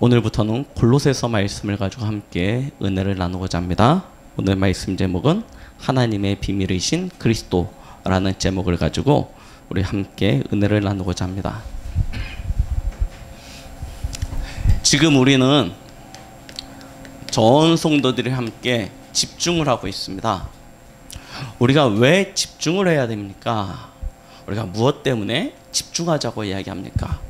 오늘부터는 골로새서 말씀을 가지고 함께 은혜를 나누고자 합니다. 오늘 말씀 제목은 하나님의 비밀이신 그리스도라는 제목을 가지고 우리 함께 은혜를 나누고자 합니다. 지금 우리는 전 성도들이 함께 집중을 하고 있습니다. 우리가 왜 집중을 해야 됩니까? 우리가 무엇 때문에 집중하자고 이야기합니까?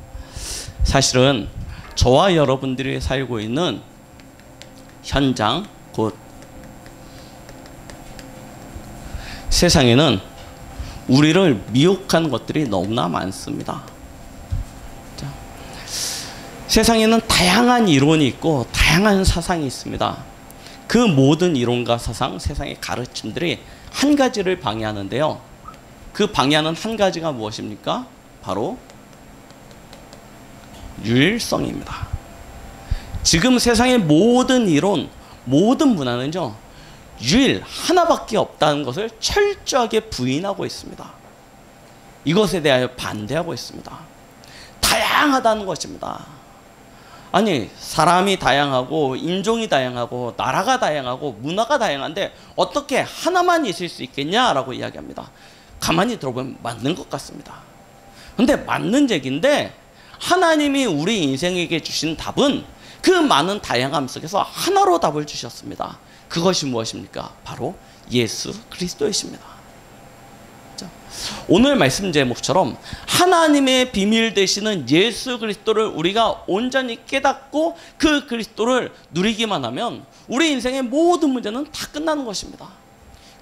사실은 저와 여러분들이 살고 있는 현장, 곧 세상에는 우리를 미혹한 것들이 너무나 많습니다. 자, 세상에는 다양한 이론이 있고 다양한 사상이 있습니다. 그 모든 이론과 사상, 세상의 가르침들이 한 가지를 방해하는데요. 그 방해하는 한 가지가 무엇입니까? 바로 유일성입니다. 지금 세상의 모든 이론, 모든 문화는요, 유일 하나밖에 없다는 것을 철저하게 부인하고 있습니다. 이것에 대하여 반대하고 있습니다. 다양하다는 것입니다. 아니, 사람이 다양하고 인종이 다양하고 나라가 다양하고 문화가 다양한데 어떻게 하나만 있을 수 있겠냐라고 이야기합니다. 가만히 들어보면 맞는 것 같습니다. 근데 맞는 얘기인데 하나님이 우리 인생에게 주신 답은 그 많은 다양함 속에서 하나로 답을 주셨습니다. 그것이 무엇입니까? 바로 예수 그리스도이십니다. 오늘 말씀 제목처럼 하나님의 비밀 되시는 예수 그리스도를 우리가 온전히 깨닫고 그 그리스도를 누리기만 하면 우리 인생의 모든 문제는 다 끝나는 것입니다.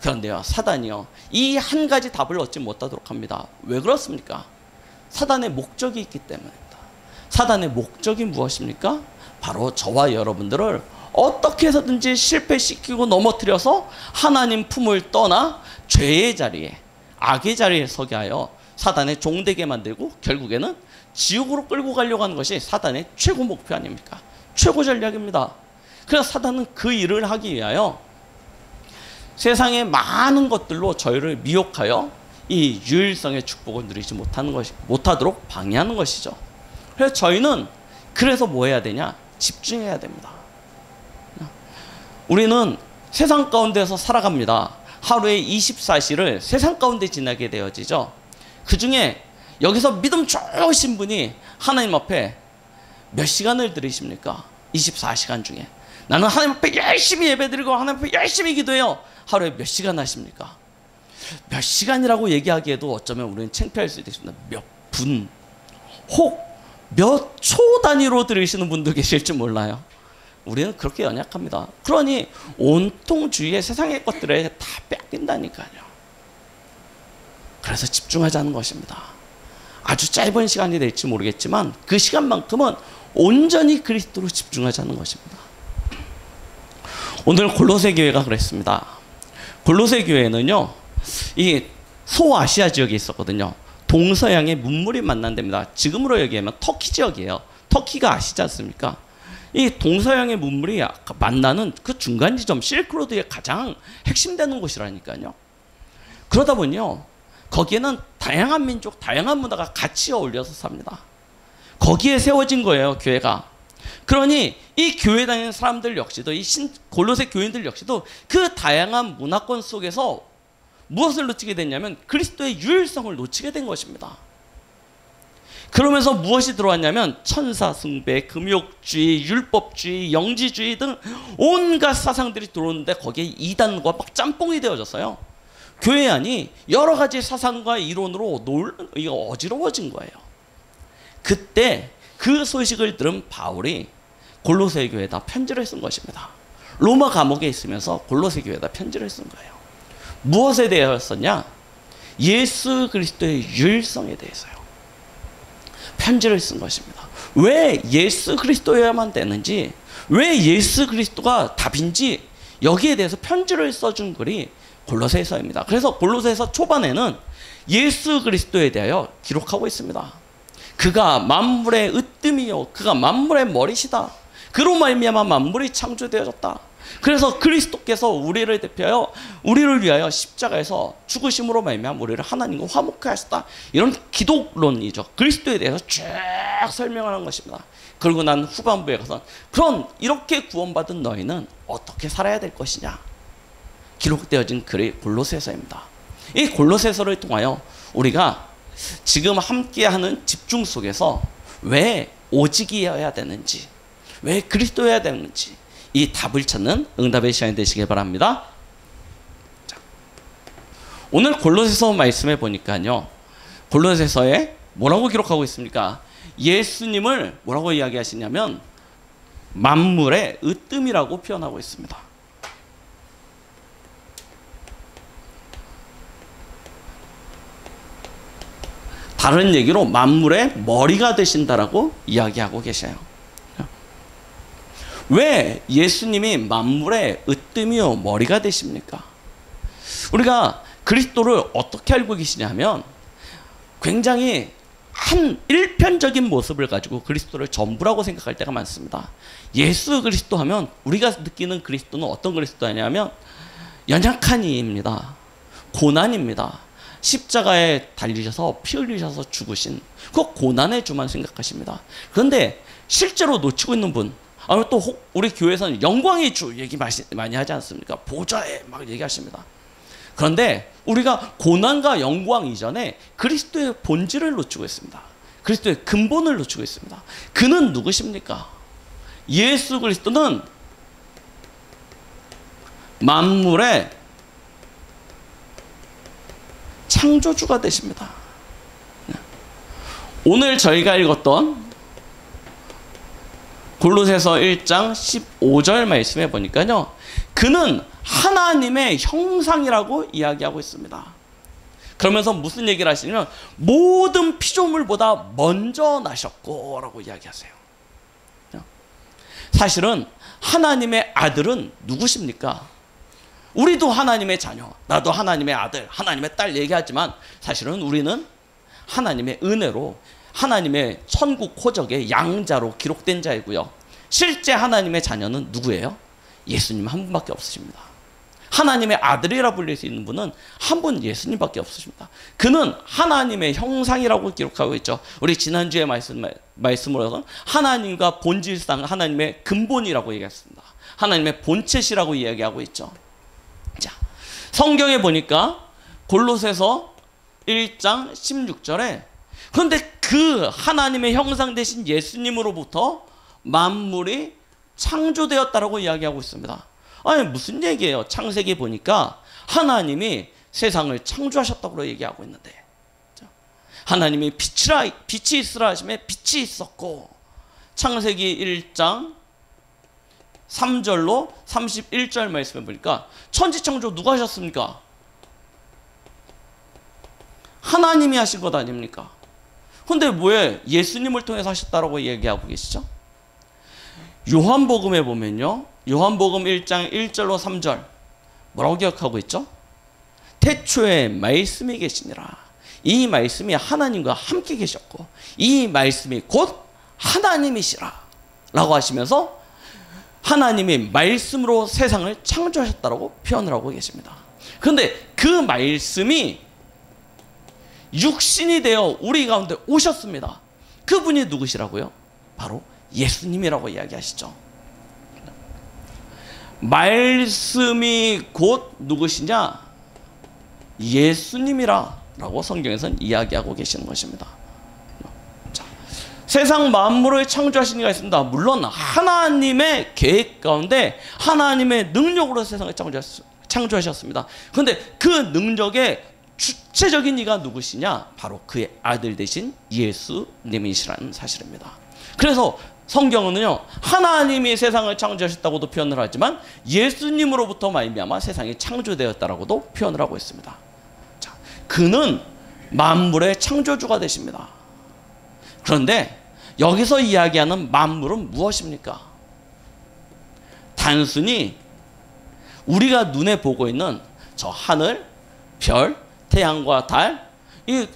그런데요, 사단이요, 이 한 가지 답을 얻지 못하도록 합니다. 왜 그렇습니까? 사단의 목적이 있기 때문입니다. 사단의 목적이 무엇입니까? 바로 저와 여러분들을 어떻게 해서든지 실패시키고 넘어뜨려서 하나님 품을 떠나 죄의 자리에, 악의 자리에 서게 하여 사단의 종되게 만들고 결국에는 지옥으로 끌고 가려고 하는 것이 사단의 최고 목표 아닙니까? 최고 전략입니다. 그래서 사단은 그 일을 하기 위하여 세상의 많은 것들로 저희를 미혹하여 이 유일성의 축복을 누리지 못하도록 방해하는 것이죠. 그래서 저희는 그래서 뭐 해야 되냐? 집중해야 됩니다. 우리는 세상 가운데서 살아갑니다. 하루에 24시를 세상 가운데 지나게 되어지죠. 그 중에 여기서 믿음 좋으신 분이 하나님 앞에 몇 시간을 드리십니까? 24시간 중에. 나는 하나님 앞에 열심히 예배드리고 하나님 앞에 열심히 기도해요. 하루에 몇 시간 하십니까? 몇 시간이라고 얘기하기에도 어쩌면 우리는 창피할 수도 있습니다. 몇 분, 혹 몇 초 단위로 들으시는 분도 계실지 몰라요. 우리는 그렇게 연약합니다. 그러니 온통 주위의 세상의 것들에 다 뺏긴다니까요. 그래서 집중하자는 것입니다. 아주 짧은 시간이 될지 모르겠지만 그 시간만큼은 온전히 그리스도로 집중하자는 것입니다. 오늘 골로새 교회가 그랬습니다. 골로새 교회는요, 이 소아시아 지역에 있었거든요. 동서양의 문물이 만난 데입니다. 지금으로 얘기하면 터키 지역이에요. 터키가 아시지 않습니까? 이 동서양의 문물이 만나는 그 중간 지점, 실크로드의 가장 핵심되는 곳이라니까요. 그러다 보니요, 거기에는 다양한 민족, 다양한 문화가 같이 어울려서 삽니다. 거기에 세워진 거예요, 교회가. 그러니 이 교회 다니는 사람들 역시도, 이 골로새 교인들 역시도 그 다양한 문화권 속에서 무엇을 놓치게 됐냐면 그리스도의 유일성을 놓치게 된 것입니다. 그러면서 무엇이 들어왔냐면 천사 숭배, 금욕주의, 율법주의, 영지주의 등 온갖 사상들이 들어오는데 거기에 이단과 막 짬뽕이 되어졌어요. 교회 안이 여러 가지 사상과 이론으로 어지러워진 거예요. 그때 그 소식을 들은 바울이 골로새 교회에다 편지를 쓴 것입니다. 로마 감옥에 있으면서 골로새 교회에다 편지를 쓴 거예요. 무엇에 대하여 썼냐? 예수 그리스도의 유일성에 대해서요. 편지를 쓴 것입니다. 왜 예수 그리스도여야만 되는지, 왜 예수 그리스도가 답인지 여기에 대해서 편지를 써준 글이 골로새서입니다. 그래서 골로새서 초반에는 예수 그리스도에 대하여 기록하고 있습니다. 그가 만물의 으뜸이요, 그가 만물의 머리시다. 그로 말미암아 만물이 창조되어졌다. 그래서 그리스도께서 우리를 대표하여 우리를 위하여 십자가에서 죽으심으로 말미암아 우리를 하나님과 화목케 하셨다. 이런 기독론이죠. 그리스도에 대해서 쭉 설명하는 것입니다. 그리고 난 후반부에 가서 그런 이렇게 구원받은 너희는 어떻게 살아야 될 것이냐. 기록되어진 글이 골로새서입니다. 이 골로새서를 통하여 우리가 지금 함께하는 집중 속에서 왜 오직이어야 되는지, 왜 그리스도여야 되는지 이 답을 찾는 응답의 시간이 되시길 바랍니다. 자, 오늘 골로새서 말씀해 보니까요, 골로새서에 뭐라고 기록하고 있습니까? 예수님을 뭐라고 이야기하시냐면 만물의 으뜸이라고 표현하고 있습니다. 다른 얘기로 만물의 머리가 되신다라고 이야기하고 계셔요. 왜 예수님이 만물의 으뜸이요 머리가 되십니까? 우리가 그리스도를 어떻게 알고 계시냐면 굉장히 한 일편적인 모습을 가지고 그리스도를 전부라고 생각할 때가 많습니다. 예수 그리스도 하면 우리가 느끼는 그리스도는 어떤 그리스도냐면 연약한 이입니다. 고난입니다. 십자가에 달리셔서 피 흘리셔서 죽으신 그 고난의 주만 생각하십니다. 그런데 실제로 놓치고 있는 분, 또 우리 교회에서는 영광의 주 얘기 많이 하지 않습니까? 보좌에 막 얘기하십니다. 그런데 우리가 고난과 영광 이전에 그리스도의 본질을 놓치고 있습니다. 그리스도의 근본을 놓치고 있습니다. 그는 누구십니까? 예수 그리스도는 만물의 창조주가 되십니다. 오늘 저희가 읽었던 골로새서 1장 15절 말씀해 보니까요, 그는 하나님의 형상이라고 이야기하고 있습니다. 그러면서 무슨 얘기를 하시냐면 모든 피조물보다 먼저 나셨고 라고 이야기하세요. 사실은 하나님의 아들은 누구십니까? 우리도 하나님의 자녀, 나도 하나님의 아들, 하나님의 딸 얘기하지만 사실은 우리는 하나님의 은혜로 하나님의 천국 호적의 양자로 기록된 자이고요. 실제 하나님의 자녀는 누구예요? 예수님 한 분밖에 없으십니다. 하나님의 아들이라 불릴 수 있는 분은 한 분 예수님밖에 없으십니다. 그는 하나님의 형상이라고 기록하고 있죠. 우리 지난주에 말씀으로서 하나님과 본질상 하나님의 근본이라고 얘기했습니다. 하나님의 본체시라고 이야기하고 있죠. 자, 성경에 보니까 골로새서 1장 16절에 그런데 그 하나님의 형상 되신 예수님으로부터 만물이 창조되었다라고 이야기하고 있습니다. 아니 무슨 얘기예요? 창세기 보니까 하나님이 세상을 창조하셨다고 얘기하고 있는데, 하나님이 빛이 있으라 하심에 빛이 있었고, 창세기 1장 3절로 31절 말씀해 보니까 천지창조 누가 하셨습니까? 하나님이 하신 것 아닙니까? 근데 왜 예수님을 통해서 하셨다라고 얘기하고 계시죠? 요한복음에 보면요, 요한복음 1장 1절로 3절 뭐라고 기억하고 있죠? 태초에 말씀이 계시니라. 이 말씀이 하나님과 함께 계셨고 이 말씀이 곧 하나님이시라 라고 하시면서 하나님이 말씀으로 세상을 창조하셨다고 표현을 하고 계십니다. 그런데 그 말씀이 육신이 되어 우리 가운데 오셨습니다. 그분이 누구시라고요? 바로 예수님이라고 이야기하시죠. 말씀이 곧 누구시냐? 예수님이라 라고 성경에서는 이야기하고 계시는 것입니다. 자, 세상 만물을 창조하신 이가 있습니다. 물론 하나님의 계획 가운데 하나님의 능력으로 세상을 창조하셨습니다. 그런데 그 능력의 주체적인 이가 누구시냐? 바로 그의 아들 되신 예수님이시라는 사실입니다. 그래서 성경은요, 하나님이 세상을 창조하셨다고도 표현을 하지만 예수님으로부터 말미암아 세상이 창조되었다라고도 표현을 하고 있습니다. 자, 그는 만물의 창조주가 되십니다. 그런데 여기서 이야기하는 만물은 무엇입니까? 단순히 우리가 눈에 보고 있는 저 하늘, 별, 태양과 달, 이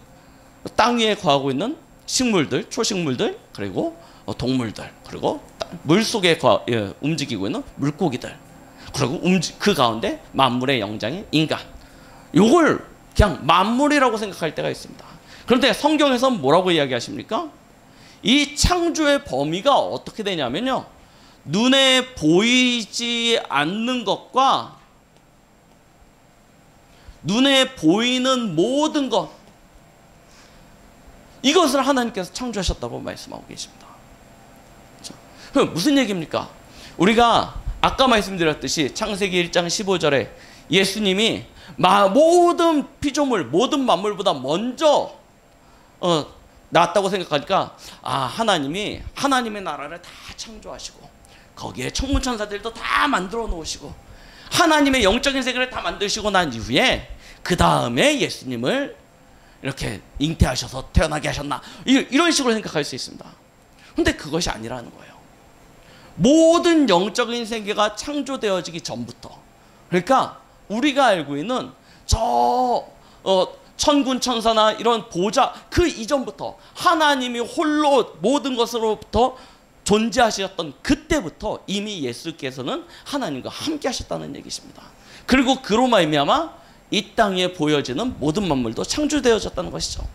땅 위에 거하고 있는 식물들, 초식물들, 그리고 동물들, 그리고 물속에 움직이고 있는 물고기들, 그리고 그 가운데 만물의 영장인 인간. 요걸 그냥 만물이라고 생각할 때가 있습니다. 그런데 성경에서는 뭐라고 이야기하십니까? 이 창조의 범위가 어떻게 되냐면요, 눈에 보이지 않는 것과 눈에 보이는 모든 것, 이것을 하나님께서 창조하셨다고 말씀하고 계십니다. 그럼 무슨 얘기입니까? 우리가 아까 말씀드렸듯이 창세기 1장 15절에 예수님이 모든 피조물, 모든 만물보다 먼저 나왔다고 생각하니까, 하나님이 하나님의 나라를 다 창조하시고 거기에 천문천사들도 다 만들어 놓으시고 하나님의 영적인 세계를 다 만드시고 난 이후에 그 다음에 예수님을 이렇게 잉태하셔서 태어나게 하셨나, 이런 식으로 생각할 수 있습니다. 근데 그것이 아니라는 거예요. 모든 영적인 세계가 창조되어지기 전부터, 그러니까 우리가 알고 있는 천군 천사나 이런 보좌, 그 이전부터 하나님이 홀로 모든 것으로부터 존재하셨던 그때부터 이미 예수께서는 하나님과 함께 하셨다는 얘기십니다. 그리고 그로 말미암아 이 땅에 보여지는 모든 만물도 창조되어졌다는 것이죠.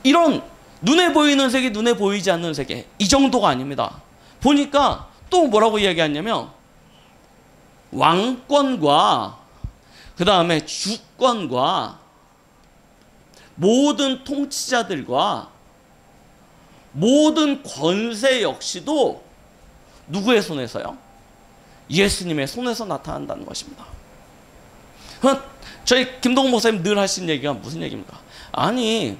이런 눈에 보이는 세계, 눈에 보이지 않는 세계, 이 정도가 아닙니다. 보니까 또 뭐라고 이야기하냐면 왕권과 그 다음에 주권과 모든 통치자들과 모든 권세 역시도 누구의 손에서요? 예수님의 손에서 나타난다는 것입니다. 저희 김동훈 목사님 늘 하시는 얘기가 무슨 얘기입니까? 아니,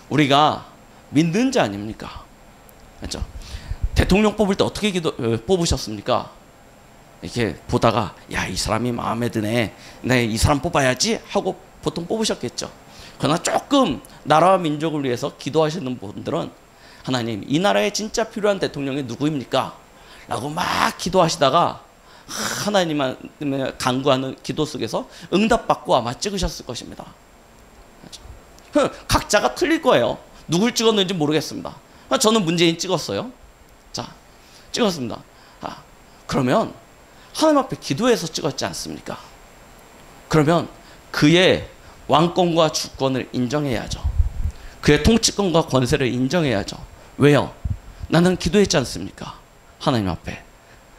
우리가 믿는 자 아닙니까? 그렇죠? 대통령 뽑을 때 어떻게 뽑으셨습니까? 이렇게 보다가 야, 이 사람이 마음에 드네, 네, 이 사람 뽑아야지 하고 보통 뽑으셨겠죠. 그러나 조금 나라와 민족을 위해서 기도하시는 분들은 하나님, 이 나라에 진짜 필요한 대통령이 누구입니까? 라고 막 기도하시다가 하나님한테 간구하는 기도 속에서 응답받고 아마 찍으셨을 것입니다. 그렇죠? 각자가 틀릴 거예요. 누굴 찍었는지 모르겠습니다. 저는 문재인 찍었어요. 자, 찍었습니다. 그러면 하나님 앞에 기도해서 찍었지 않습니까? 그러면 그의 왕권과 주권을 인정해야죠. 그의 통치권과 권세를 인정해야죠. 왜요? 나는 기도했지 않습니까? 하나님 앞에.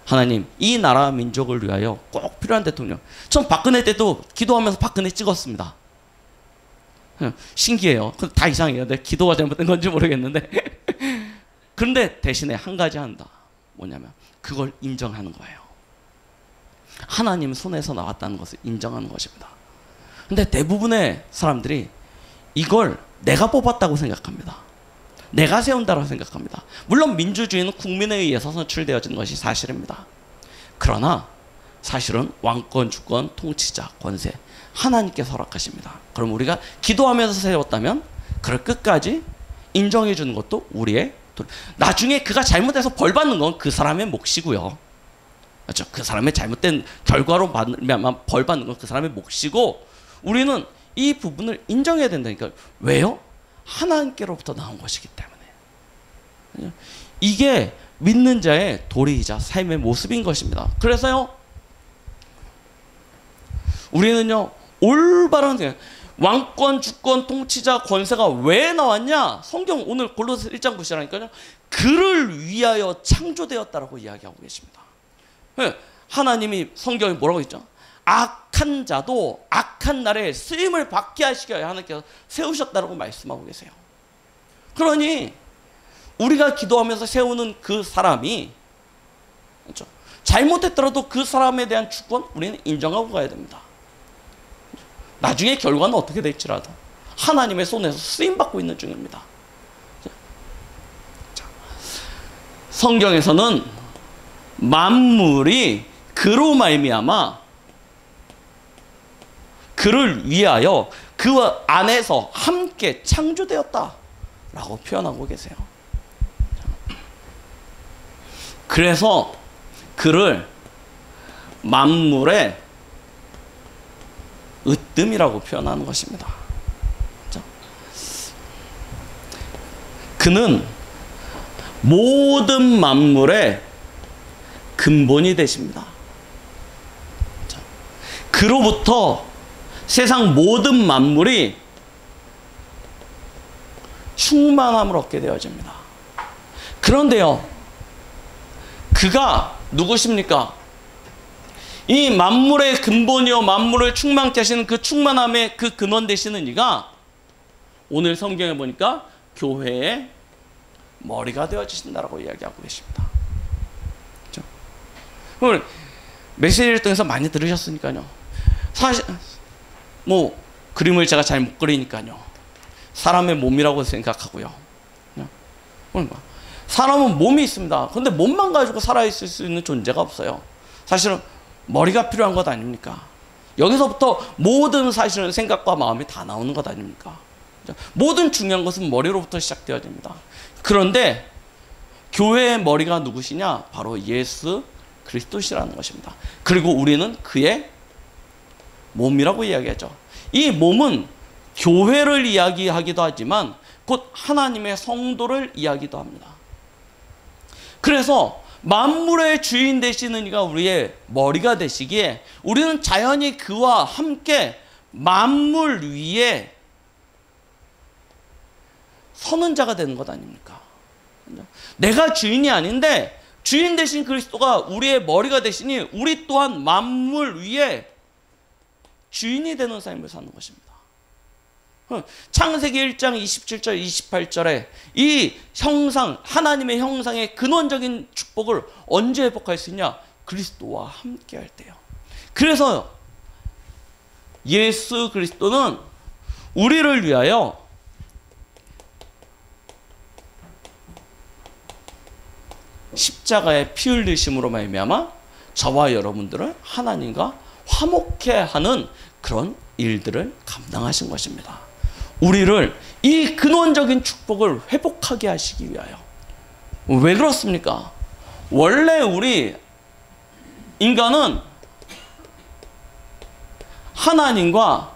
하나님, 이 나라 민족을 위하여 꼭 필요한 대통령. 전 박근혜 때도 기도하면서 박근혜 찍었습니다. 신기해요. 다 이상해요. 내 기도가 잘못된 건지 모르겠는데. 그런데 대신에 한 가지 한다. 뭐냐면 그걸 인정하는 거예요. 하나님 손에서 나왔다는 것을 인정하는 것입니다. 근데 대부분의 사람들이 이걸 내가 뽑았다고 생각합니다. 내가 세운다고 생각합니다. 물론 민주주의는 국민에 의해서 선출되어진 것이 사실입니다. 그러나 사실은 왕권, 주권, 통치자, 권세, 하나님께서 허락하십니다. 그럼 우리가 기도하면서 세웠다면 그걸 끝까지 인정해 주는 것도 우리의 나중에 그가 잘못해서 벌 받는 건 그 사람의 몫이고요. 그렇죠? 그 사람의 잘못된 결과로 벌 받는 건 그 사람의 몫이고, 우리는 이 부분을 인정해야 된다니까요. 왜요? 하나님께로부터 나온 것이기 때문에. 이게 믿는 자의 도리이자 삶의 모습인 것입니다. 그래서요, 우리는요, 올바른 왕권, 주권, 통치자, 권세가 왜 나왔냐? 성경 오늘 골로새 1장 보시라니까요. 그를 위하여 창조되었다라고 이야기하고 계십니다. 하나님이 성경에 뭐라고 했죠? 악한 자도 악한 날에 쓰임을 받게 하시기에 하나님께서 세우셨다라고 말씀하고 계세요. 그러니 우리가 기도하면서 세우는 그 사람이, 그렇죠? 잘못했더라도 그 사람에 대한 주권 우리는 인정하고 가야 됩니다. 나중에 결과는 어떻게 될지라도 하나님의 손에서 쓰임받고 있는 중입니다. 성경에서는 만물이 그로 말미암아 그를 위하여 그 안에서 함께 창조되었다라고 표현하고 계세요. 그래서 그를 만물의 으뜸이라고 표현하는 것입니다. 그는 모든 만물의 근본이 되십니다. 자, 그로부터 세상 모든 만물이 충만함을 얻게 되어집니다. 그런데요, 그가 누구십니까? 이 만물의 근본이요 만물을 충만케 하시는 그 충만함의 그 근원 되시는 이가 오늘 성경에 보니까 교회의 머리가 되어주신다라고 이야기하고 계십니다. 그렇죠? 오늘 메시지를 통해서 많이 들으셨으니까요. 사실 뭐 그림을 제가 잘 못 그리니까요. 사람의 몸이라고 생각하고요. 사람은 몸이 있습니다. 그런데 몸만 가지고 살아있을 수 있는 존재가 없어요. 사실은 머리가 필요한 것 아닙니까? 여기서부터 모든 사실은 생각과 마음이 다 나오는 것 아닙니까? 모든 중요한 것은 머리로부터 시작되어집니다. 그런데 교회의 머리가 누구시냐? 바로 예수 그리스도시라는 것입니다. 그리고 우리는 그의 몸이라고 이야기하죠. 이 몸은 교회를 이야기하기도 하지만 곧 하나님의 성도를 이야기도 합니다. 그래서 만물의 주인 되시는 이가 우리의 머리가 되시기에 우리는 자연히 그와 함께 만물 위에 서는 자가 되는 것 아닙니까? 내가 주인이 아닌데 주인 되신 그리스도가 우리의 머리가 되시니 우리 또한 만물 위에 주인이 되는 삶을 사는 것입니다. 창세기 1장 27절 28절에 이 형상, 하나님의 형상의 근원적인 축복을 언제 회복할 수 있냐? 그리스도와 함께 할 때요. 그래서 예수 그리스도는 우리를 위하여 십자가의 피 흘리심으로 말미암아 저와 여러분들을 하나님과 화목케 하는 그런 일들을 감당하신 것입니다. 우리를 이 근원적인 축복을 회복하게 하시기 위하여. 왜 그렇습니까? 원래 우리 인간은 하나님과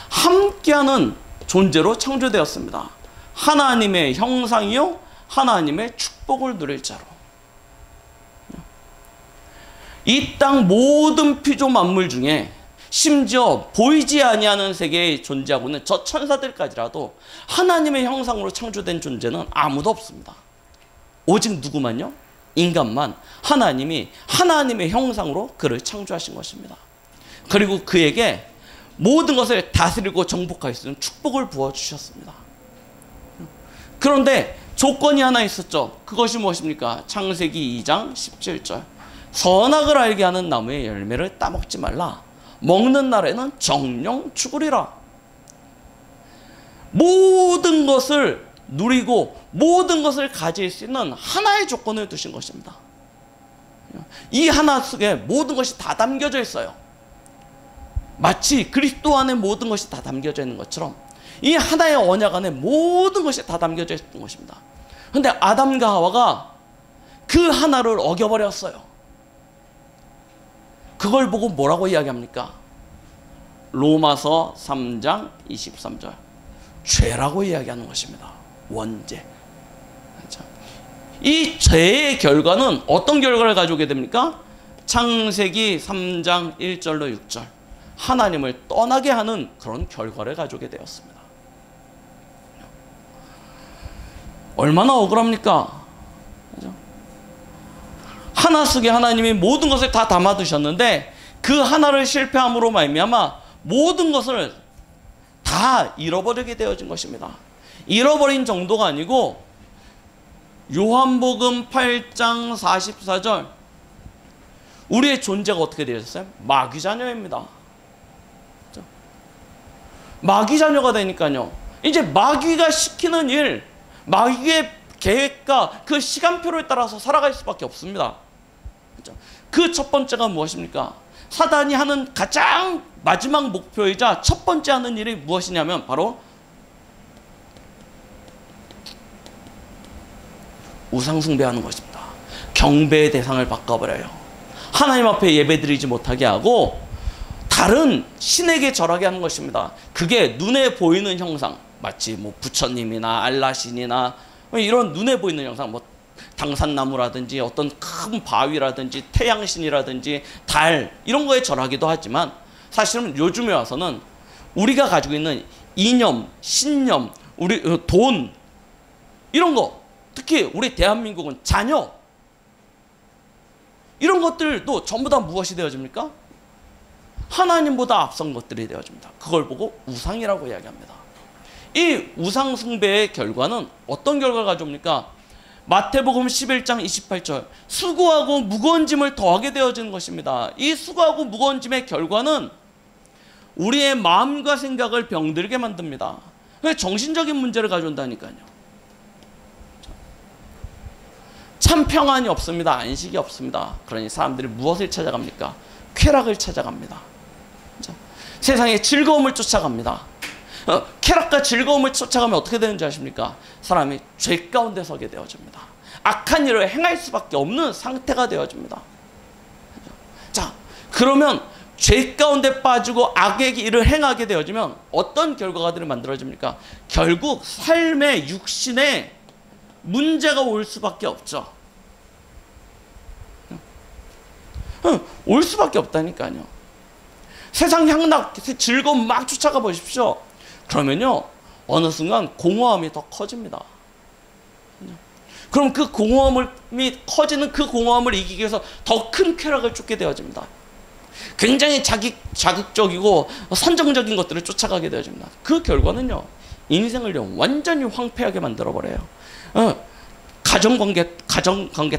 함께하는 존재로 창조되었습니다. 하나님의 형상이요 하나님의 축복을 누릴 자로. 이 땅 모든 피조 만물 중에 심지어 보이지 아니하는 세계에 존재하고 있는 저 천사들까지라도 하나님의 형상으로 창조된 존재는 아무도 없습니다. 오직 누구만요? 인간만 하나님이 하나님의 형상으로 그를 창조하신 것입니다. 그리고 그에게 모든 것을 다스리고 정복할 수 있는 축복을 부어주셨습니다. 그런데 조건이 하나 있었죠. 그것이 무엇입니까? 창세기 2장 17절. 선악을 알게 하는 나무의 열매를 따먹지 말라. 먹는 날에는 정령 죽으리라. 모든 것을 누리고 모든 것을 가질 수 있는 하나의 조건을 두신 것입니다. 이 하나 속에 모든 것이 다 담겨져 있어요. 마치 그리스도 안에 모든 것이 다 담겨져 있는 것처럼 이 하나의 언약 안에 모든 것이 다 담겨져 있는 것입니다. 그런데 아담과 하와가 그 하나를 어겨버렸어요. 그걸 보고 뭐라고 이야기합니까? 로마서 3장 23절. 죄라고 이야기하는 것입니다. 원죄. 이 죄의 결과는 어떤 결과를 가져오게 됩니까? 창세기 3장 1절로 6절. 하나님을 떠나게 하는 그런 결과를 가져오게 되었습니다. 얼마나 억울합니까? 하나 속에 하나님이 모든 것을 다 담아두셨는데 그 하나를 실패함으로 말미암아 모든 것을 다 잃어버리게 되어진 것입니다. 잃어버린 정도가 아니고 요한복음 8장 44절 우리의 존재가 어떻게 되셨어요? 마귀 자녀입니다. 마귀 자녀가 되니까요. 이제 마귀가 시키는 일, 마귀의 계획과 그 시간표를 따라서 살아갈 수밖에 없습니다. 그 첫 번째가 무엇입니까? 사단이 하는 가장 마지막 목표이자 첫 번째 하는 일이 무엇이냐면 바로 우상 숭배하는 것입니다. 경배의 대상을 바꿔버려요. 하나님 앞에 예배드리지 못하게 하고 다른 신에게 절하게 하는 것입니다. 그게 눈에 보이는 형상, 마치 뭐 부처님이나 알라신이나 이런 눈에 보이는 형상, 뭐 당산나무라든지 어떤 큰 바위라든지 태양신이라든지 달 이런 거에 절하기도 하지만 사실은 요즘에 와서는 우리가 가지고 있는 이념, 신념, 우리 돈 이런 거, 특히 우리 대한민국은 자녀 이런 것들도 전부 다 무엇이 되어집니까? 하나님보다 앞선 것들이 되어집니다. 그걸 보고 우상이라고 이야기합니다. 이 우상 숭배의 결과는 어떤 결과를 가져옵니까? 마태복음 11장 28절 수고하고 무거운 짐을 더하게 되어지는 것입니다. 이 수고하고 무거운 짐의 결과는 우리의 마음과 생각을 병들게 만듭니다. 정신적인 문제를 가져온다니까요. 참 평안이 없습니다. 안식이 없습니다. 그러니 사람들이 무엇을 찾아갑니까? 쾌락을 찾아갑니다. 세상의 즐거움을 쫓아갑니다. 쾌락과 즐거움을 쫓아가면 어떻게 되는지 아십니까? 사람이 죄 가운데 서게 되어집니다. 악한 일을 행할 수밖에 없는 상태가 되어집니다. 자, 그러면 죄 가운데 빠지고 악의 일을 행하게 되어지면 어떤 결과가 만들어집니까? 결국 삶의 육신에 문제가 올 수밖에 없죠. 올 수밖에 없다니까요. 세상 향락, 즐거움 막 쫓아가 보십시오. 그러면요, 어느 순간 공허함이 더 커집니다. 그럼 그 공허함이 커지는 그 공허함을 이기기 위해서 더 큰 쾌락을 쫓게 되어집니다. 굉장히 자극적이고 선정적인 것들을 쫓아가게 되어집니다. 그 결과는요, 인생을 완전히 황폐하게 만들어버려요. 가정관계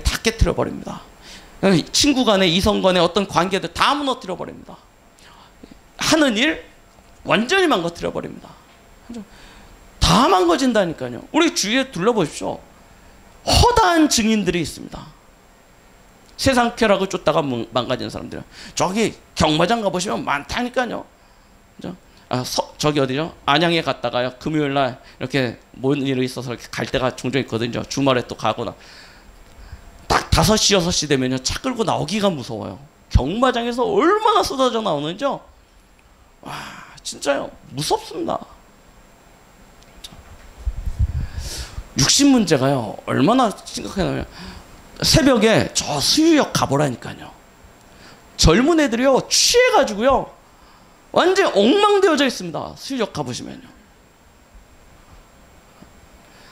다 깨트려버립니다. 친구 간에 이성 간에 어떤 관계들 다 무너뜨려버립니다. 하는 일 완전히 망가뜨려버립니다. 다 망가진다니까요. 우리 주위에 둘러보십시오. 허다한 증인들이 있습니다. 세상 쾌락을 쫓다가 망가진 사람들. 저기 경마장 가보시면 많다니까요. 저기 어디죠? 안양에 갔다가요, 금요일날 이렇게 뭔 일이 있어서 이렇게 갈 때가 종종 있거든요. 주말에 또 가거나. 딱 5시, 6시 되면요, 차 끌고 나오기가 무서워요. 경마장에서 얼마나 쏟아져 나오는지요. 와, 진짜요. 무섭습니다. 육신 문제가요, 얼마나 심각하냐면, 새벽에 저 수유역 가보라니까요. 젊은 애들이요, 취해가지고요, 완전히 엉망되어져 있습니다. 수유역 가보시면요.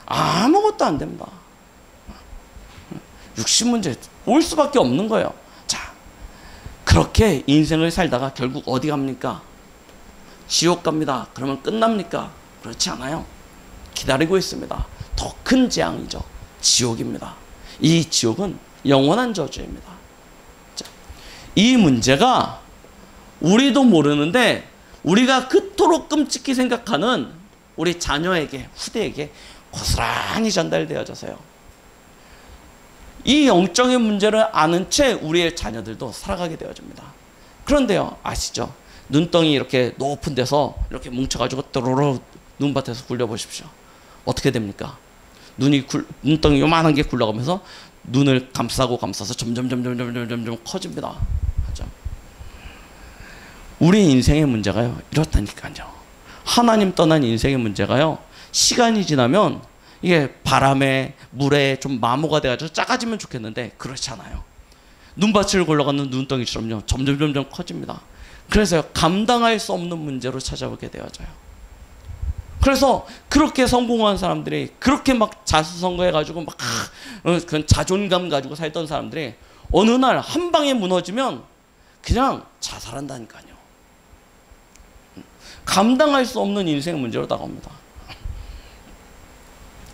아무것도 안 됩니다. 육신 문제 올 수밖에 없는 거예요. 자, 그렇게 인생을 살다가 결국 어디 갑니까? 지옥 갑니다. 그러면 끝납니까? 그렇지 않아요. 기다리고 있습니다. 더 큰 재앙이죠. 지옥입니다. 이 지옥은 영원한 저주입니다. 자, 이 문제가 우리도 모르는데 우리가 그토록 끔찍히 생각하는 우리 자녀에게, 후대에게 고스란히 전달되어져서요, 이 영적인 문제를 아는 채 우리의 자녀들도 살아가게 되어집니다. 그런데요, 아시죠? 눈덩이 이렇게 높은 데서 이렇게 뭉쳐가지고 또로로 눈밭에서 굴려보십시오. 어떻게 됩니까? 눈덩이 요만한 게 굴러가면서 눈을 감싸서 점점 커집니다. 그렇죠? 우리 인생의 문제가요, 이렇다니까요. 하나님 떠난 인생의 문제가요, 시간이 지나면 이게 바람에 물에 좀 마모가 돼가지고 작아지면 좋겠는데 그렇지 않아요. 눈밭을 굴러가는 눈덩이처럼요, 점점 커집니다. 그래서 감당할 수 없는 문제로 찾아오게 되어져요. 그래서 그렇게 성공한 사람들이, 그렇게 막 자수성가해가지고 막 그런 자존감 가지고 살던 사람들이 어느 날 한 방에 무너지면 그냥 자살한다니까요. 감당할 수 없는 인생의 문제로 다가옵니다.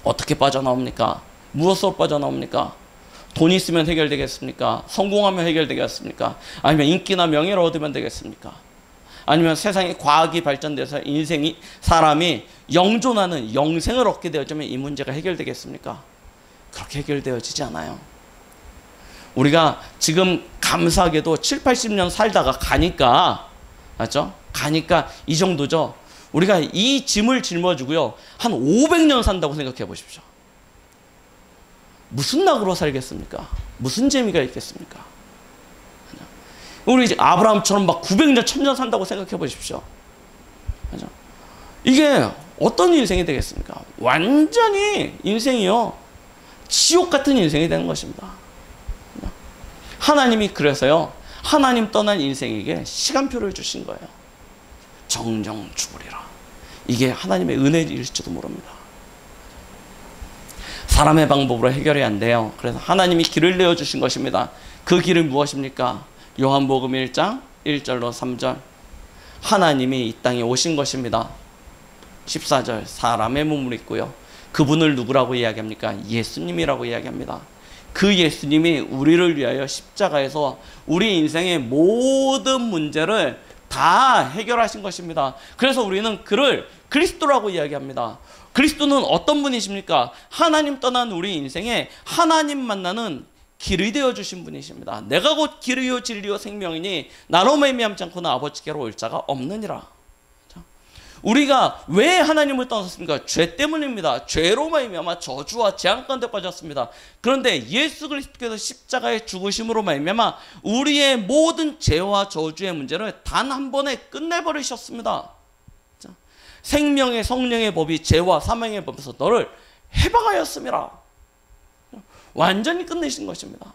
어떻게 빠져나옵니까? 무엇으로 빠져나옵니까? 돈이 있으면 해결되겠습니까? 성공하면 해결되겠습니까? 아니면 인기나 명예를 얻으면 되겠습니까? 아니면 세상에 과학이 발전돼서 사람이 영존하는 영생을 얻게 되어지면 이 문제가 해결되겠습니까? 그렇게 해결되어지지 않아요. 우리가 지금 감사하게도 7, 80년 살다가 가니까, 맞죠? 가니까 이 정도죠. 우리가 이 짐을 짊어지고요, 한 500년 산다고 생각해 보십시오. 무슨 낙으로 살겠습니까? 무슨 재미가 있겠습니까? 우리 아브라함처럼 막 900년, 1000년 산다고 생각해 보십시오. 그죠? 이게 어떤 인생이 되겠습니까? 완전히 인생이요, 지옥 같은 인생이 되는 것입니다. 하나님이 그래서요, 하나님 떠난 인생에게 시간표를 주신 거예요. 정령 죽으리라. 이게 하나님의 은혜일지도 모릅니다. 사람의 방법으로 해결이 안 돼요. 그래서 하나님이 길을 내어주신 것입니다. 그 길은 무엇입니까? 요한복음 1장 1절로 3절. 하나님이 이 땅에 오신 것입니다. 14절. 사람의 몸을 입고요. 그분을 누구라고 이야기합니까? 예수님이라고 이야기합니다. 그 예수님이 우리를 위하여 십자가에서 우리 인생의 모든 문제를 다 해결하신 것입니다. 그래서 우리는 그를 그리스도라고 이야기합니다. 그리스도는 어떤 분이십니까? 하나님 떠난 우리 인생에 하나님 만나는 길이 되어주신 분이십니다. 내가 곧 길이요 진리요 생명이니 나로 말미암지 않고는 아버지께로 올 자가 없느니라. 우리가 왜 하나님을 떠났습니까? 죄 때문입니다. 죄로 말미암아 저주와 재앙 가운데 빠졌습니다. 그런데 예수 그리스도께서 십자가의 죽으심으로 말미암아 우리의 모든 죄와 저주의 문제를 단 한 번에 끝내버리셨습니다. 생명의 성령의 법이 죄와 사망의 법에서 너를 해방하였음이라. 완전히 끝내신 것입니다.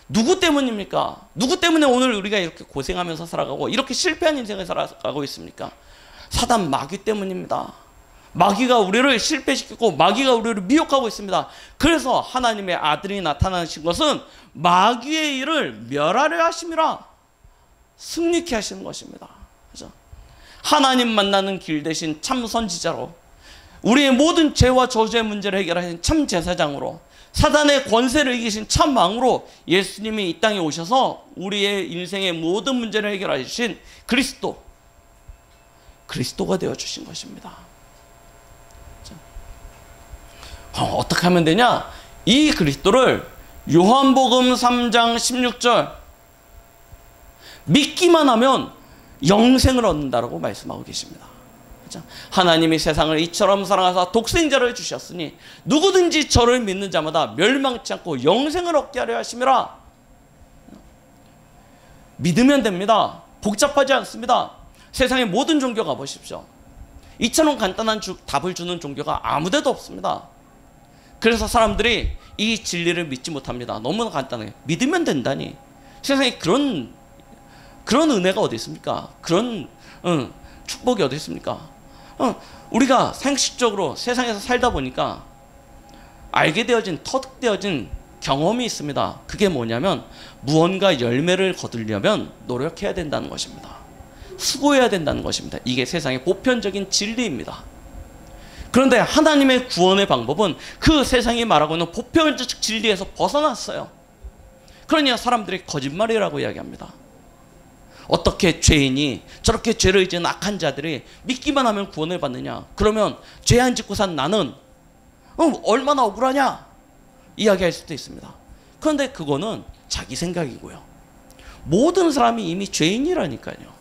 누구 때문입니까? 누구 때문에 오늘 우리가 이렇게 고생하면서 살아가고 이렇게 실패한 인생을 살아가고 있습니까? 사단 마귀 때문입니다. 마귀가 우리를 실패시키고 마귀가 우리를 미혹하고 있습니다. 그래서 하나님의 아들이 나타나신 것은 마귀의 일을 멸하려 하심이라. 승리케 하시는 것입니다. 그렇죠? 하나님 만나는 길 대신 참 선지자로, 우리의 모든 죄와 저주의 문제를 해결하신 참 제사장으로, 사단의 권세를 이기신 참 왕으로 예수님이 이 땅에 오셔서 우리의 인생의 모든 문제를 해결하신 그리스도가 되어주신 것입니다. 어떻게 하면 되냐? 이 그리스도를 요한복음 3장 16절 믿기만 하면 영생을 얻는다라고 말씀하고 계십니다. 하나님이 세상을 이처럼 사랑하사 독생자를 주셨으니 누구든지 저를 믿는 자마다 멸망치 않고 영생을 얻게 하려 하심이라. 믿으면 됩니다. 복잡하지 않습니다. 세상의 모든 종교 가보십시오. 이처럼 간단한 답을 주는 종교가 아무데도 없습니다. 그래서 사람들이 이 진리를 믿지 못합니다. 너무나 간단해요. 믿으면 된다니. 세상에 그런 은혜가 어디 있습니까? 그런 축복이 어디 있습니까? 우리가 상식적으로 세상에서 살다 보니까 알게 되어진, 터득되어진 경험이 있습니다. 그게 뭐냐면 무언가 열매를 거두려면 노력해야 된다는 것입니다. 수고해야 된다는 것입니다. 이게 세상의 보편적인 진리입니다. 그런데 하나님의 구원의 방법은 그 세상이 말하고 있는 보편적 진리에서 벗어났어요. 그러니 사람들이 거짓말이라고 이야기합니다. 어떻게 죄인이 저렇게 죄를 지은 악한 자들이 믿기만 하면 구원을 받느냐? 그러면 죄 안 짓고 산 나는 얼마나 억울하냐? 이야기할 수도 있습니다. 그런데 그거는 자기 생각이고요. 모든 사람이 이미 죄인이라니까요.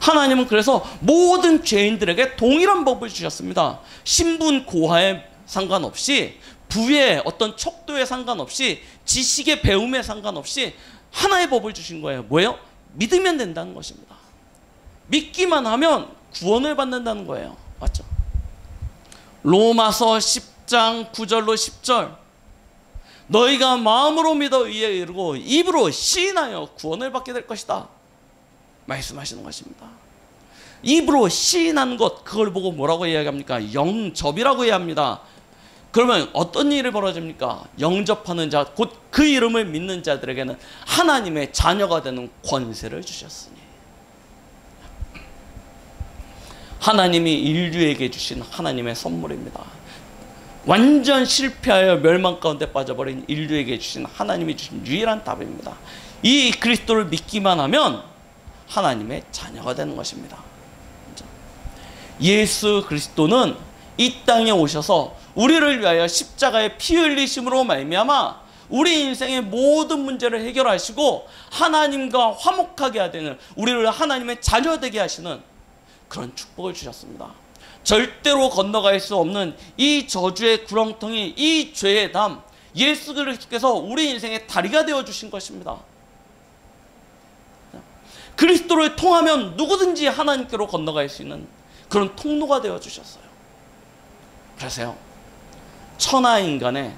하나님은 그래서 모든 죄인들에게 동일한 법을 주셨습니다. 신분 고하에 상관없이, 부의 어떤 척도에 상관없이, 지식의 배움에 상관없이 하나의 법을 주신 거예요. 뭐예요? 믿으면 된다는 것입니다. 믿기만 하면 구원을 받는다는 거예요. 맞죠? 로마서 10장 9절로 10절. 너희가 마음으로 믿어 의에 이르고 입으로 시인하여 구원을 받게 될 것이다. 말씀하시는 것입니다. 입으로 시인한 것, 그걸 보고 뭐라고 이야기합니까? 영접이라고 이야기합니다. 그러면 어떤 일이 벌어집니까? 영접하는 자, 곧 그 이름을 믿는 자들에게는 하나님의 자녀가 되는 권세를 주셨으니. 하나님이 인류에게 주신 하나님의 선물입니다. 완전 실패하여 멸망 가운데 빠져버린 인류에게 주신 하나님이 주신 유일한 답입니다. 이 그리스도를 믿기만 하면 하나님의 자녀가 되는 것입니다. 예수 그리스도는 이 땅에 오셔서 우리를 위하여 십자가의 피 흘리심으로 말미암아 우리 인생의 모든 문제를 해결하시고 하나님과 화목하게 하되는, 우리를 하나님의 자녀 되게 하시는 그런 축복을 주셨습니다. 절대로 건너갈 수 없는 이 저주의 구렁텅이, 이 죄의 담, 예수 그리스도께서 우리 인생의 다리가 되어주신 것입니다. 그리스도를 통하면 누구든지 하나님께로 건너갈 수 있는 그런 통로가 되어주셨어요. 그래서요, 천하 인간의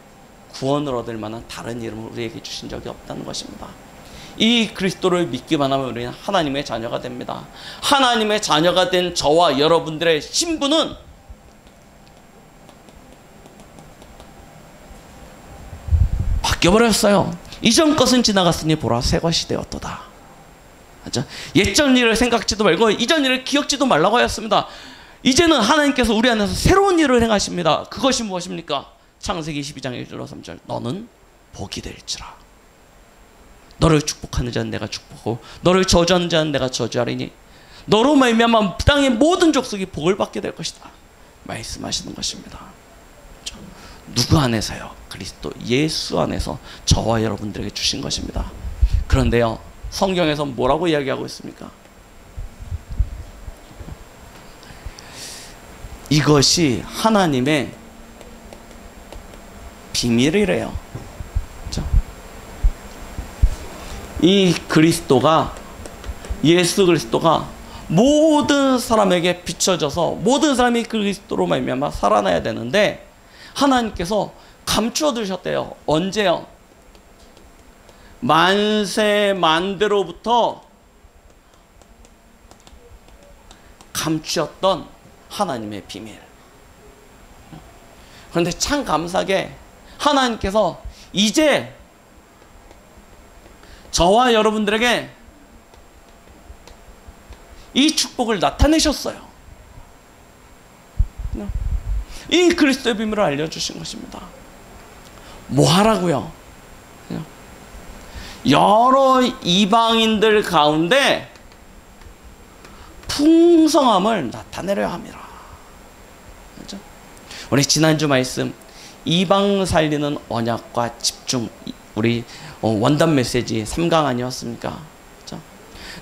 구원을 얻을 만한 다른 이름을 우리에게 주신 적이 없다는 것입니다. 이 그리스도를 믿기만 하면 우리는 하나님의 자녀가 됩니다. 하나님의 자녀가 된 저와 여러분들의 신분은 바뀌어버렸어요. 이전 것은 지나갔으니 보라 새 것이 되었도다. 맞죠? 옛전 일을 생각지도 말고 이전 일을 기억지도 말라고 하였습니다. 이제는 하나님께서 우리 안에서 새로운 일을 행하십니다. 그것이 무엇입니까? 창세기 12장 1절 3절 너는 복이 될지라. 너를 축복하는 자는 내가 축복하고 너를 저주하는 자는 내가 저주하리니 너로 말미암아 땅의 모든 족속이 복을 받게 될 것이다. 말씀하시는 것입니다. 그렇죠? 누구 안에서요? 그리스도 예수 안에서 저와 여러분들에게 주신 것입니다. 그런데요, 성경에서 뭐라고 이야기하고 있습니까? 이것이 하나님의 비밀이래요. 그렇죠? 이 그리스도가, 예수 그리스도가 모든 사람에게 비춰져서 모든 사람이 그리스도로 말미암아 살아나야 되는데 하나님께서 감추어 두셨대요. 언제요? 만세 만대로부터 감추었던 하나님의 비밀. 그런데 참 감사하게 하나님께서 이제 저와 여러분들에게 이 축복을 나타내셨어요. 이 그리스도의 비밀을 알려주신 것입니다. 뭐 하라고요? 여러 이방인들 가운데 풍성함을 나타내려 함이라. 그렇죠? 우리 지난주 말씀 이방 살리는 언약과 집중, 우리 원단 메시지 3강 아니었습니까? 그렇죠?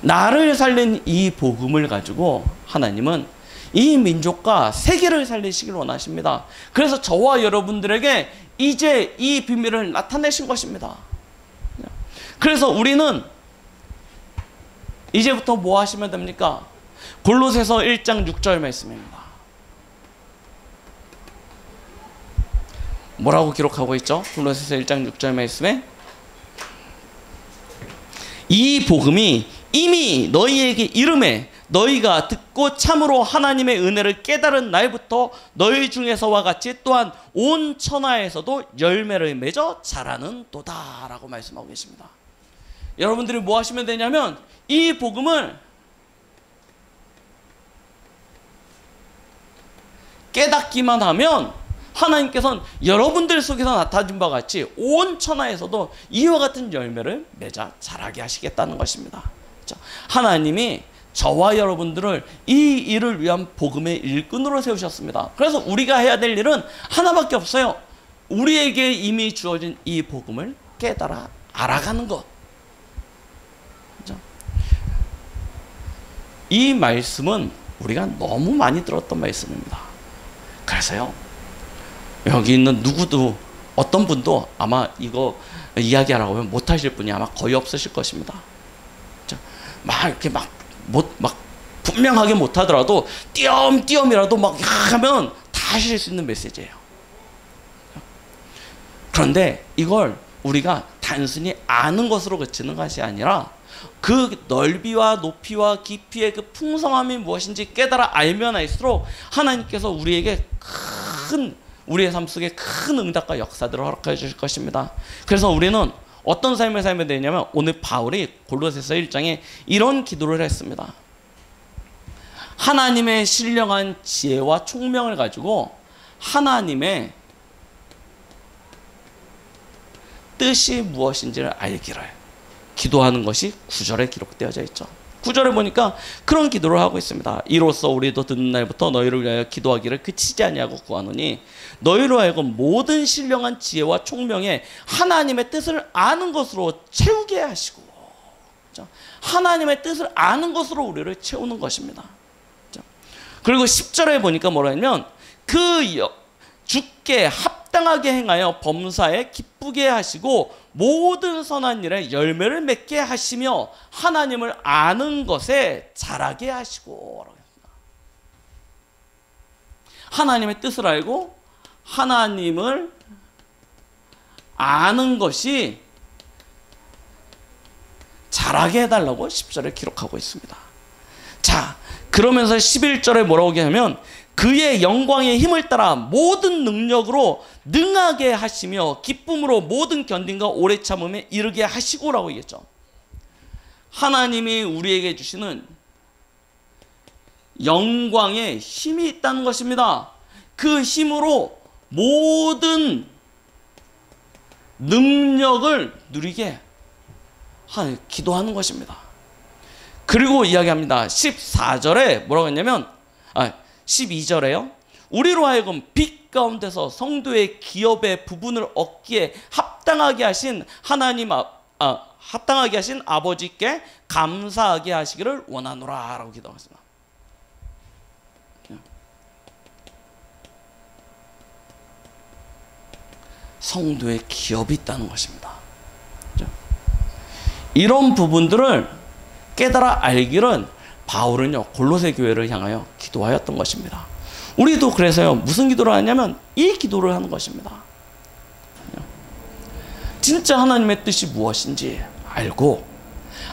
나를 살린 이 복음을 가지고 하나님은 이 민족과 세계를 살리시길 원하십니다. 그래서 저와 여러분들에게 이제 이 비밀을 나타내신 것입니다. 그래서 우리는 이제부터 뭐 하시면 됩니까? 골로새서 1장 6절 말씀입니다. 뭐라고 기록하고 있죠? 골로새서 1장 6절 말씀에 이 복음이 이미 너희에게 이름에 너희가 듣고 참으로 하나님의 은혜를 깨달은 날부터 너희 중에서와 같이 또한 온 천하에서도 열매를 맺어 자라는 도다 라고 말씀하고 계십니다. 여러분들이 뭐 하시면 되냐면 이 복음을 깨닫기만 하면 하나님께서는 여러분들 속에서 나타진 바와 같이 온 천하에서도 이와 같은 열매를 맺어 자라게 하시겠다는 것입니다. 하나님이 저와 여러분들을 이 일을 위한 복음의 일꾼으로 세우셨습니다. 그래서 우리가 해야 될 일은 하나밖에 없어요. 우리에게 이미 주어진 이 복음을 깨달아 알아가는 것. 이 말씀은 우리가 너무 많이 들었던 말씀입니다. 그래서요, 여기 있는 누구도, 어떤 분도 아마 이거 이야기하라고 하면 못하실 분이 아마 거의 없으실 것입니다. 막 이렇게 막 분명하게 못하더라도 띄엄띄엄이라도 막 하면 다 하실 수 있는 메시지예요. 그런데 이걸 우리가 단순히 아는 것으로 그치는 것이 아니라 그 넓이와 높이와 깊이의 그 풍성함이 무엇인지 깨달아 알면 알수록 하나님께서 우리에게 우리의 삶 속에 큰 응답과 역사들을 허락해 주실 것입니다. 그래서 우리는 어떤 삶을 살면 되냐면 오늘 바울이 골로새서 1장에 이런 기도를 했습니다. 하나님의 신령한 지혜와 총명을 가지고 하나님의 뜻이 무엇인지를 알기를 기도하는 것이 9절에 기록되어져 있죠. 9절에 보니까 그런 기도를 하고 있습니다. 이로써 우리도 듣는 날부터 너희를 위하여 기도하기를 그치지 아니하고 구하노니 너희로 하여금 모든 신령한 지혜와 총명에 하나님의 뜻을 아는 것으로 채우게 하시고, 하나님의 뜻을 아는 것으로 우리를 채우는 것입니다. 그리고 10절에 보니까 뭐라냐면 주께 합당하게 행하여 범사에 기쁘게 하시고 모든 선한 일에 열매를 맺게 하시며 하나님을 아는 것에 자라게 하시고. 하나님의 뜻을 알고 하나님을 아는 것이 잘하게 해달라고 10절에 기록하고 있습니다. 자, 그러면서 11절에 뭐라고 하냐면 그의 영광의 힘을 따라 모든 능력으로 능하게 하시며 기쁨으로 모든 견딘과 오래 참음에 이르게 하시고라고 얘기했죠. 하나님이 우리에게 주시는 영광의 힘이 있다는 것입니다. 그 힘으로 모든 능력을 누리게 기도하는 것입니다. 그리고 이야기합니다. 14절에 뭐라고 했냐면 12절에요. 우리로 하여금 빛 가운데서 성도의 기업의 부분을 얻기에 합당하게 하신 합당하게 하신 아버지께 감사하게 하시기를 원하노라 라고 기도하셨습니다. 성도의 기업이 있다는 것입니다. 이런 부분들을 깨달아 알기는 바울은요 골로새 교회를 향하여 기도하였던 것입니다. 우리도 그래서요 무슨 기도를 하냐면 이 기도를 하는 것입니다. 진짜 하나님의 뜻이 무엇인지 알고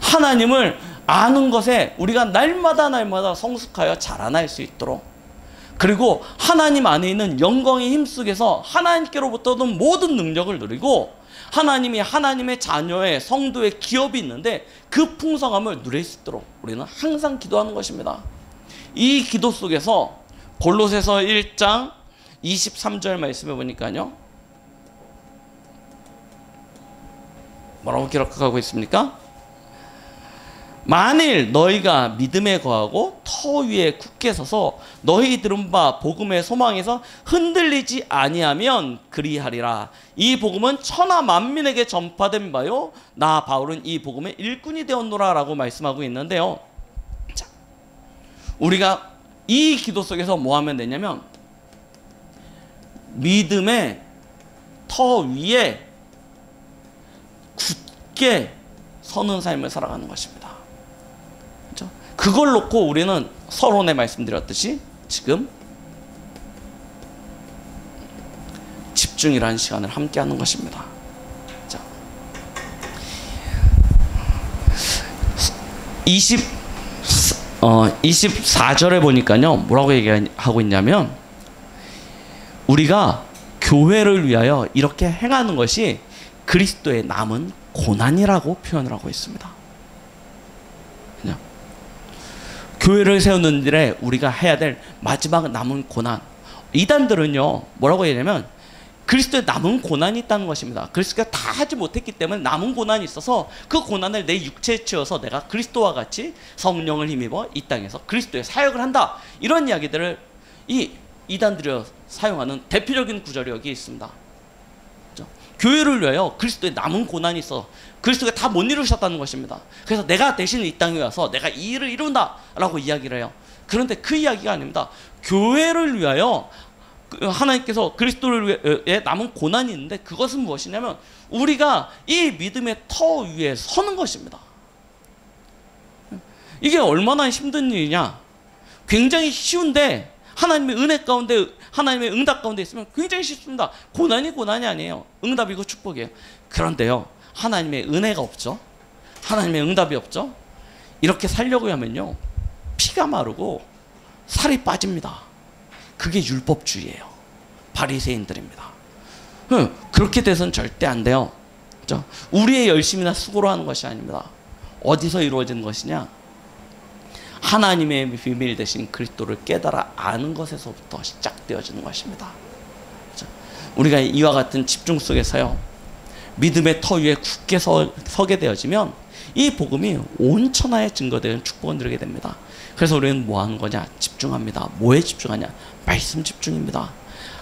하나님을 아는 것에 우리가 날마다 성숙하여 자라날 수 있도록, 그리고 하나님 안에 있는 영광의 힘 속에서 하나님께로부터는 모든 능력을 누리고 하나님이 하나님의 자녀의 성도의 기업이 있는데 그 풍성함을 누릴 수 있도록 우리는 항상 기도하는 것입니다. 이 기도 속에서 골로새서 1장 23절 말씀해 보니까요 뭐라고 기록하고 있습니까? 만일 너희가 믿음에 거하고 터 위에 굳게 서서 너희 들은 바 복음의 소망에서 흔들리지 아니하면 그리하리라. 이 복음은 천하 만민에게 전파된 바요 나 바울은 이 복음의 일꾼이 되었노라 라고 말씀하고 있는데요. 자, 우리가 이 기도 속에서 뭐 하면 되냐면 믿음의 터 위에 굳게 서는 삶을 살아가는 것입니다. 그걸 놓고 우리는 서론에 말씀드렸듯이 지금 집중이라는 시간을 함께 하는 것입니다. 자, 24절에 보니까요 뭐라고 얘기하고 있냐면 우리가 교회를 위하여 이렇게 행하는 것이 그리스도의 남은 고난이라고 표현을 하고 있습니다. 교회를 세우는 일에 우리가 해야 될 마지막 남은 고난, 이단들은요 뭐라고 얘기하냐면 그리스도의 남은 고난이 있다는 것입니다. 그리스도가 다 하지 못했기 때문에 남은 고난이 있어서 그 고난을 내 육체에 채워서 내가 그리스도와 같이 성령을 힘입어 이 땅에서 그리스도의 사역을 한다, 이런 이야기들을 이 이단들이 사용하는 대표적인 구절이 여기 있습니다. 교회를 위하여 그리스도의 남은 고난이 있어 그리스도가 다 못 이루셨다는 것입니다. 그래서 내가 대신 이 땅에 와서 내가 이 일을 이룬다 라고 이야기를 해요. 그런데 그 이야기가 아닙니다. 교회를 위하여 하나님께서 그리스도를 위해 남은 고난이 있는데 그것은 무엇이냐면 우리가 이 믿음의 터 위에 서는 것입니다. 이게 얼마나 힘든 일이냐. 굉장히 쉬운데 하나님의 은혜 가운데 하나님의 응답 가운데 있으면 굉장히 쉽습니다. 고난이 아니에요. 응답이고 축복이에요. 그런데요 하나님의 은혜가 없죠. 하나님의 응답이 없죠. 이렇게 살려고 하면요 피가 마르고 살이 빠집니다. 그게 율법주의예요. 바리새인들입니다. 그렇게 돼서는 절대 안 돼요. 우리의 열심이나 수고로 하는 것이 아닙니다. 어디서 이루어지는 것이냐? 하나님의 비밀 되신 그리스도를 깨달아 아는 것에서부터 시작되어지는 것입니다. 우리가 이와 같은 집중 속에서요 믿음의 터 위에 굳게 서게 되어지면 이 복음이 온 천하에 증거되는 축복을 누리게 됩니다. 그래서 우리는 뭐 하는 거냐? 집중합니다. 뭐에 집중하냐? 말씀 집중입니다.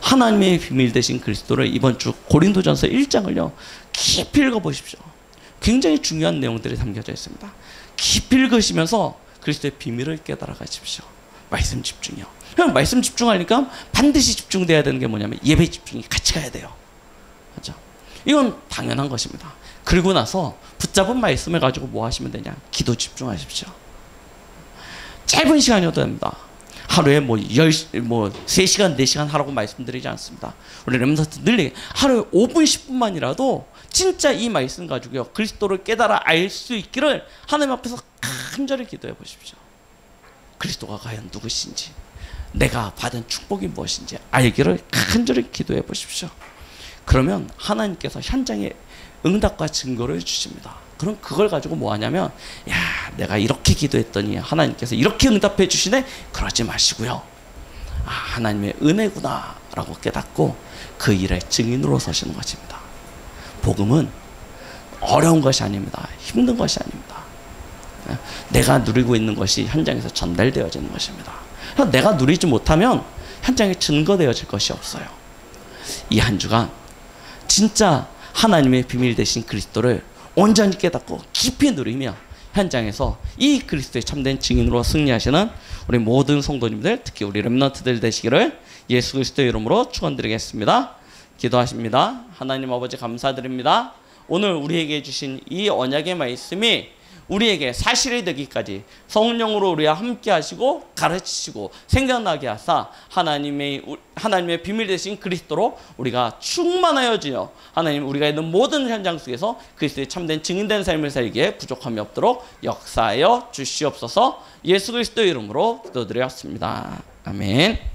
하나님의 비밀 되신 그리스도를 이번 주 고린도전서 1장을요 깊이 읽어보십시오. 굉장히 중요한 내용들이 담겨져 있습니다. 깊이 읽으시면서 그리스도의 비밀을 깨달아 가십시오. 말씀 집중이요. 그냥 말씀 집중하니까 반드시 집중돼야 되는 게 뭐냐면 예배 집중이 같이 가야 돼요. 그렇죠? 이건 당연한 것입니다. 그리고 나서 붙잡은 말씀을 가지고 뭐 하시면 되냐? 기도 집중하십시오. 짧은 시간이어도 됩니다. 하루에 뭐 3시간, 4시간 하라고 말씀드리지 않습니다. 우리 렘넌트 늘 하루에 5분, 10분만이라도 진짜 이 말씀 가지고요. 그리스도를 깨달아 알 수 있기를 하나님 앞에서 간절히 기도해 보십시오. 그리스도가 과연 누구신지, 내가 받은 축복이 무엇인지 알기를 간절히 기도해 보십시오. 그러면 하나님께서 현장에 응답과 증거를 주십니다. 그럼 그걸 가지고 뭐 하냐면, 야, 내가 이렇게 기도했더니 하나님께서 이렇게 응답해 주시네? 그러지 마시고요. 아, 하나님의 은혜구나 라고 깨닫고 그 일의 증인으로 서시는 것입니다. 복음은 어려운 것이 아닙니다. 힘든 것이 아닙니다. 내가 누리고 있는 것이 현장에서 전달되어지는 것입니다. 내가 누리지 못하면 현장에 증거되어질 것이 없어요. 이 한 주간 진짜 하나님의 비밀 되신 그리스도를 온전히 깨닫고 깊이 누리며 현장에서 이 그리스도의 참된 증인으로 승리하시는 우리 모든 성도님들, 특히 우리 렘넌트들 되시기를 예수 그리스도의 이름으로 축원드리겠습니다. 기도하십니다. 하나님 아버지 감사드립니다. 오늘 우리에게 주신 이 언약의 말씀이 우리에게 사실이 되기까지 성령으로 우리와 함께 하시고 가르치시고 생각나게 하사 하나님의 비밀 되신 그리스도로 우리가 충만하여지며 하나님 우리가 있는 모든 현장 속에서 그리스도의 참된 증인된 삶을 살기에 부족함이 없도록 역사하여 주시옵소서. 예수 그리스도의 이름으로 기도드렸습니다. 아멘.